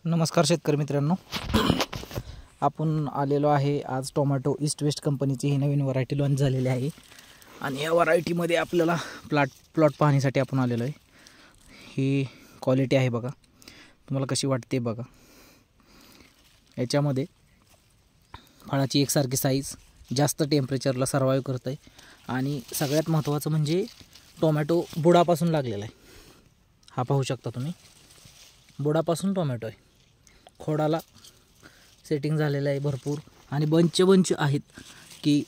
नमस्कार शेतकरी मित्रांनो, आपण आलेलो आहे आज टोमॅटो ईस्ट वेस्ट कंपनीची ही नवीन व्हरायटी लॉन्च झालेली आहे आणि या व्हरायटीमध्ये आपल्याला प्लॉट पाहण्यासाठी आपण आलेलो आहे। ही क्वालिटी आहे बघा, तुम्हाला कशी वाटते बघा। याच्यामध्ये फळाची एकसारखी साईज, जास्त टेम्परेचरला सर्वाइव्ह करते आणि सगळ्यात महत्त्वाचं म्हणजे टोमॅटो बुडापासून लागलेला आहे। हा पाहू शकता तुम्ही, बुडापासून टोमॅटो आहे। खोडाला सेटिंग झालेलं आहे भरपूर आणि बंच आहेत की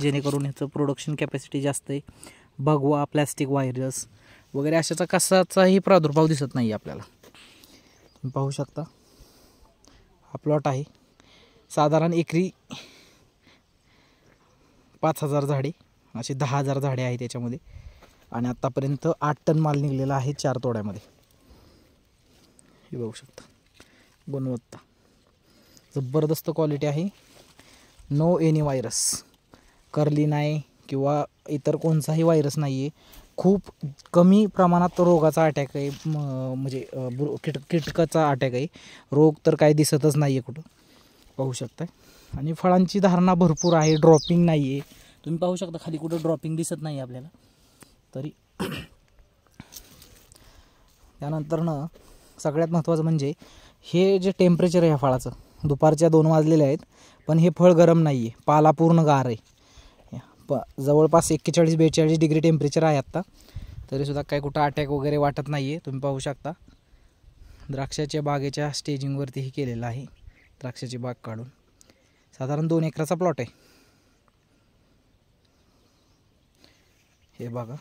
जेणेकरून याचं प्रोडक्शन कॅपॅसिटी जास्त आहे। भगवा, प्लॅस्टिक व्हायरस वगैरे अशाचा कशाचाही प्रादुर्भाव दिसत नाही आपल्याला। तुम्ही पाहू शकता हा प्लॉट आहे। साधारण एकरी 5000 झाडे, असे 10000 झाडे आहेत त्याच्यामध्ये आणि आतापर्यंत 8 टन माल निघलेला आहे 4 तोड्यामध्ये। हे बघू शकता, गुणवत्ता जबरदस्त क्वालिटी आहे। नो एनी व्हायरस, कर्ली नाही किंवा इतर कोणताही व्हायरस नाही आहे। खूप कमी प्रमाणात रोगाचा अटॅक आहे, म्हणजे कीटकाचा अटॅक आहे। रोग तर काही दिसतच नाही आहे कुठं, पाहू शकता। आणि फळांची धारणा भरपूर आहे, ड्रॉपिंग नाही आहे। तुम्ही पाहू शकता खाली कुठं ड्रॉपिंग दिसत नाही आपल्याला तरी। त्यानंतर सगळ्यात महत्त्वाचं म्हणजे हे जे टेम्परेचर आहे ह्या फळाचं, दुपारच्या 2 वाजलेले आहेत पण हे फळ गरम नाही आहे, पाला पूर्ण गार आहे। जवळपास 41-42 डिग्री टेम्परेचर आहे आत्ता, तरीसुद्धा काही कुठं अटॅक वगैरे वाटत नाही आहे। तुम्ही पाहू शकता द्राक्षाच्या बागेच्या स्टेजिंगवरती हे केलेलं आहे। द्राक्षाची बाग काढून साधारण 2 एकराचा प्लॉट आहे। हे बघा,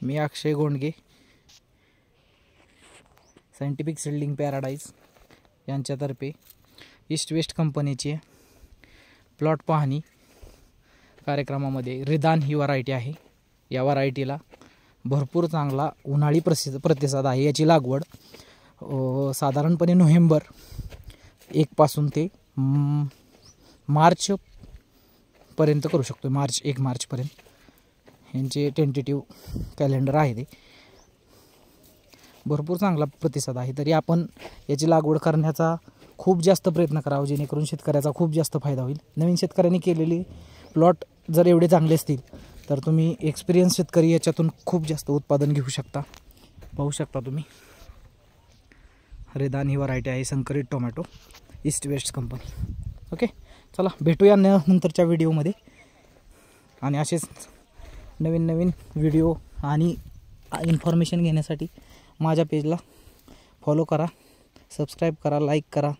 मी अक्षय गोंडगे, सायंटिफिक सीडिंग पॅराडाईज यांच्यातर्फे ईस्ट वेस्ट कंपनीची प्लॉट पाहणी कार्यक्रमामध्ये रिदान ही व्हरायटी आहे। या व्हरायटीला भरपूर चांगला उन्हाळी प्रतिसाद आहे। याची लागवड साधारणपणे नोव्हेंबर 1 पासून ते मार्च पर्यंत करू शकतो। 1 मार्चपर्यंत यांचे टेंटेटिव्ह कॅलेंडर आहे। ते भरपूर चांगला प्रतिसाद आहे, तरी आपण याची लागवड करण्याचा खूप जास्त प्रयत्न करावा जेणेकरून शेतकऱ्याचा खूप जास्त फायदा होईल। नवीन शेतकऱ्यांनी केलेली प्लॉट जर एवढे चांगले असतील तर तुम्ही एक्सपिरियन्स शेतकरी याच्यातून खूप जास्त उत्पादन घेऊ शकता। पाहू शकता तुम्ही, रिदान ही व्हरायटी आहे, संकरित tomato east west company. Okay, चला भेटूया नंतरच्या व्हिडिओमध्ये आणि असेच नवीन व्हिडिओ आणि इन्फॉर्मेशन घेण्यासाठी माझ्या पेजला फॉलो करा, सबस्क्राईब करा, लाईक करा।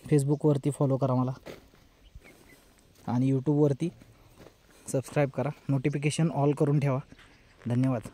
फेसबुकवरती फॉलो करा मला आणि यूट्यूबवरती सबस्क्राईब करा। नोटिफिकेशन ऑल करून ठेवा। धन्यवाद।